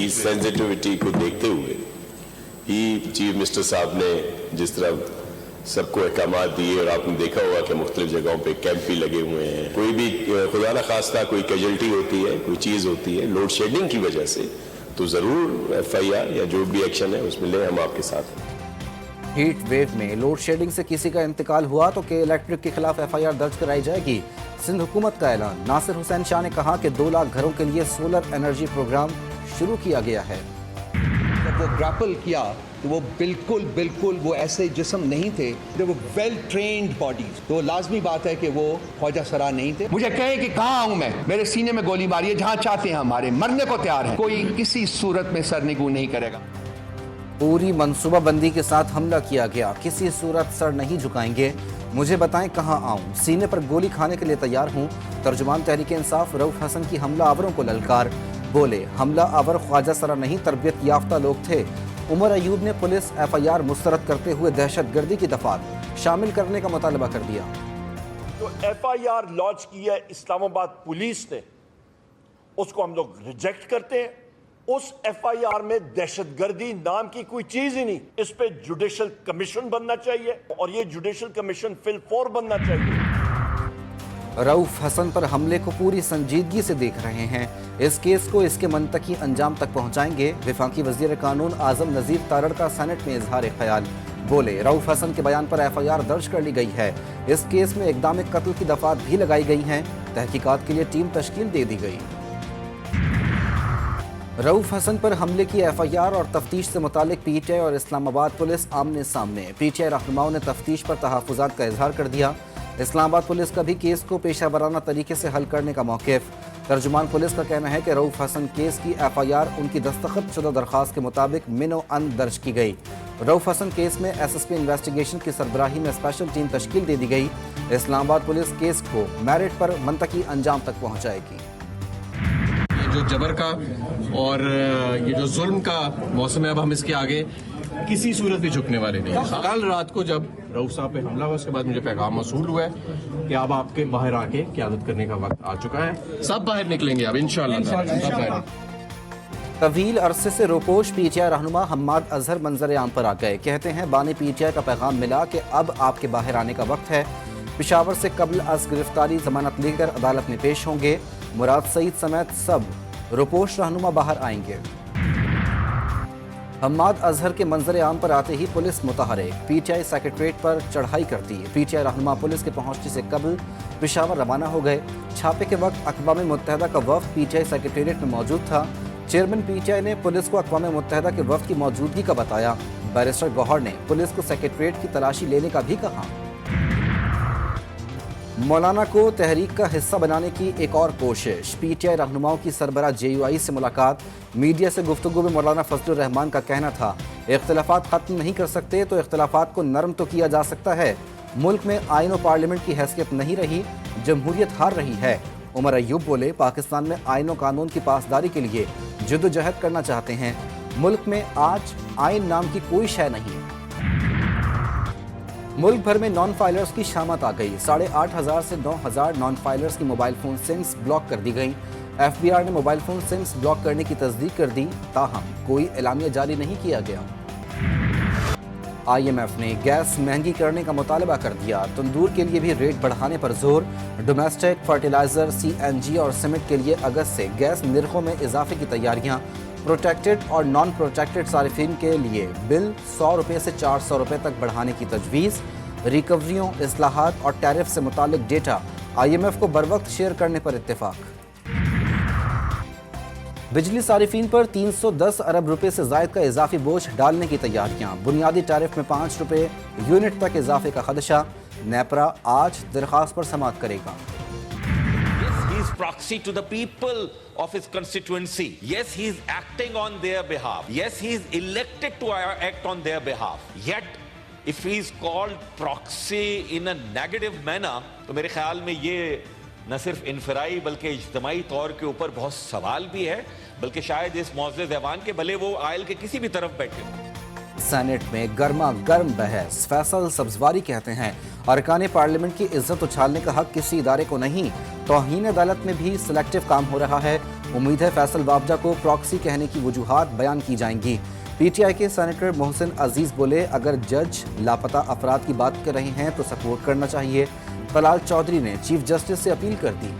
की सेंसिटिविटी को देखते हुए ही चीफ मिनिस्टर साहब ने जिस तरह सबको अहकामात दिए, और आपने देखा होगा कि मुख्तलिफ जगहों पे कैंप भी लगे हुए हैं। कोई भी खुदा न खास्ता कोई कैजुअल्टी होती है, कोई चीज़ होती है लोड शेडिंग की वजह से, तो ज़रूर FIR या जो भी एक्शन है उसमें ले हम आपके साथ हैं। हीट वेव में लोड शेडिंग से किसी का इंतकाल हुआ तो के इलेक्ट्रिक के खिलाफ FIR दर्ज कराई जाएगी। सिंध हुकूमत का ऐलान। नासिर हुसैन शाह ने कहा कि 2 लाख घरों के लिए सोलर एनर्जी प्रोग्राम शुरू किया गया है। जब वो ग्रैपल किया तो वो बिल्कुल वो ऐसे जिस्म नहीं थे, वो वेल ट्रेन्ड बॉडीज। तो लाजमी बात है कि वो ख्वाजा सरा नहीं थे। मुझे कहे कि कहाँ आऊँ मैं, मेरे सीने में गोली मारिए, जहाँ चाहते हैं हमारे, मरने को तैयार हैं, कोई किसी सूरत में सरनिगू नहीं करेगा। पूरी मनसूबाबंदी के साथ हमला किया गया, किसी सूरत सर नहीं झुकाएंगे, मुझे बताएं कहां आऊं, सीने पर गोली खाने के लिए तैयार हूं। तर्जुमान तहरीक इंसाफ रऊफ हसन की हमला आवरों को ललकार। बोले हमला आवर ख्वाजा सरा नहीं, तरबियत याफ्ता लोग थे। उमर अयूब ने पुलिस FIR मुस्तरद करते हुए दहशतगर्दी की दफात शामिल करने का मुतालबा कर दिया। जो FIR लॉन्च की है इस्लामाबाद पुलिस ने, उसको हम लोग रिजेक्ट करते हैं। उस FIR में दहशतगर्दी नाम की कोई चीज ही नहीं। इस पे जुडिशल कमीशन बनना चाहिए, और ये जुडिशल कमीशन फिल-फौर बनना चाहिए। रऊफ हसन पर हमले को पूरी संजीदगी से देख रहे हैं, इस केस को इसके मंतकी अंजाम तक पहुंचाएंगे। वफाकी वजीर कानून आजम नज़ीर तारड़ का सेनेट में इजहार ख्याल। बोले रऊफ हसन के बयान पर FIR दर्ज कर ली गई है, इस केस में इक़दाम कत्ल की दफात भी लगाई गई हैं, तहकीकात के लिए टीम तश्कील दे दी गई। रऊफ हसन पर हमले की FIR और तफ्तीश से मुतालिक PTI और इस्लामाबाद पुलिस आमने सामने। PTI रहनुमाओं ने तफ्तीश पर तहफ़्फ़ुज़ात का इजहार कर दिया। इस्लामाबाद पुलिस का भी केस को पेशा वराना तरीके से हल करने का मौक़िफ़। तर्जुमान पुलिस का कहना है कि रऊफ हसन केस की FIR उनकी दस्तखत शुदा दरख्वास्त के मुताबिक मिनो अन दर्ज की गई। रऊफ हसन केस में SSP इन्वेस्टिगेशन की सरबराही में स्पेशल टीम तश्कील दे दी गई। इस्लामाबाद पुलिस केस को मेरिट पर मंतकी अंजाम तक पहुँचाएगी। जो जबर का और ये जो जुल्म का मौसम है, अब हम इसके आगे किसी सूरत भी झुकने वाले नहीं। कल रात को जब रऊफ साहब पे हमला हुआ, उसके बाद मुझे पैगाम मौसूल हुआ है कि अब आपके बाहर आके क़यादत करने का वक्त आ चुका है। सब बाहर निकलेंगे अब इंशाअल्लाह। तवील अरसे से रोपोश PTI रहनुमा हम्माद अजहर मंजर आम पर आ गए। कहते हैं बानी PTI का पैगाम मिला कि अब आपके बाहर आने का वक्त है। पेशावर से कबल अज गिरफ्तारी जमानत लेकर अदालत में पेश होंगे। मुराद सईद समेत सब रोपोश रहनुमा बाहर आएंगे। हम्माद अजहर के मंजर आम पर आते ही पुलिस मुतहरिक, PTI सेक्रेटरीट पर चढ़ाई करती। PTI रहनुमा पुलिस के पहुंचने से कबल पेशावर रवाना हो गए। छापे के वक्त अक़वाम मुत्तहिदा का वफ़द PTI सेक्रेटरीट में मौजूद था। चेयरमैन PTI ने पुलिस को अक़वाम मुत्तहिदा के वफ़द की मौजूदगी का बताया। बैरिस्टर गौहर ने पुलिस को सेक्रेटरीट की तलाशी लेने का भी कहा। मौलाना को तहरीक का हिस्सा बनाने की एक और कोशिश। PTI रहनुमाओं की सरबराह JUI से मुलाकात। मीडिया से गुफ्तगू में मौलाना फजलुर रहमान का कहना था, इख्तिलाफात ख़त्म नहीं कर सकते तो इख्तिलाफात को नरम तो किया जा सकता है। मुल्क में आइन और पार्लियामेंट की हैसियत नहीं रही, जमहूरियत हार रही है। उमर अयूब बोले पाकिस्तान में आइन और कानून की पासदारी के लिए जद्दोजहद करना चाहते हैं। मुल्क में आज आइन नाम की कोई शय नहीं। मुल्क भर में नॉन फाइलर्स की शामत आ गई। 8,500 से 9,000 नॉन फाइलर्स की मोबाइल फ़ोन सिम्स ब्लॉक कर दी गई। FBR ने मोबाइल फ़ोन सिम्स ब्लॉक करने की तस्दीक कर दी, ताहम कोई एलामिया जारी नहीं किया गया। IMF ने गैस महंगी करने का मुतालबा कर दिया। तंदूर के लिए भी रेट बढ़ाने पर जोर। डोमेस्टिक फर्टिलाइज़र, CNG और सीमेंट के लिए अगस्त से गैस निर्खों में इजाफे की तैयारियाँ। प्रोटेक्टेड और नॉन प्रोटेक्टेड सारिफिन के लिए बिल 100 रुपये से 400 रुपये तक बढ़ाने की तजवीज़। रिकवरियों, इस्लाहात और टैरिफ से मुतालिक डेटा IMF को बरवक्त शेयर करने पर इत्तेफाक। बिजली सारिफिन पर 310 अरब रुपए से ज़ायद का इजाफी बोझ डालने की तैयारियां। बुनियादी टैरिफ में 5 रुपये यूनिट तक इजाफे का खदशा। नेपरा आज दरख्वास्त पर समाअत करेगा। He is proxy to the people of his constituency. Yes, he is acting on their behalf. Yes, he is elected to act on their behalf. Yet, if he is called proxy in a negative manner, तो मेरे ख्याल में ये न सिर्फ इनफराई बल्कि इज्तिमाई तौर के ऊपर बहुत सवाल भी है, बल्कि शायद इस मौज़ूद ज़बान के भले वो आयल के किसी भी तरफ बैठे। सेनेट में गर्मा गर्म बहस। फैसल सब्जवारी कहते हैं अरकान पार्लियामेंट की इज्जत उछालने का हक किसी इदारे को नहीं। तौहीन अदालत में भी सिलेक्टिव काम हो रहा है। उम्मीद है फैसल बाबजा को प्रॉक्सी कहने की वजूहात बयान की जाएंगी। पीटीआई के सेनेटर मोहसिन अजीज बोले, अगर जज लापता अफराद की बात कर रहे हैं तो सपोर्ट करना चाहिए। तलाल चौधरी ने चीफ जस्टिस से अपील कर दी।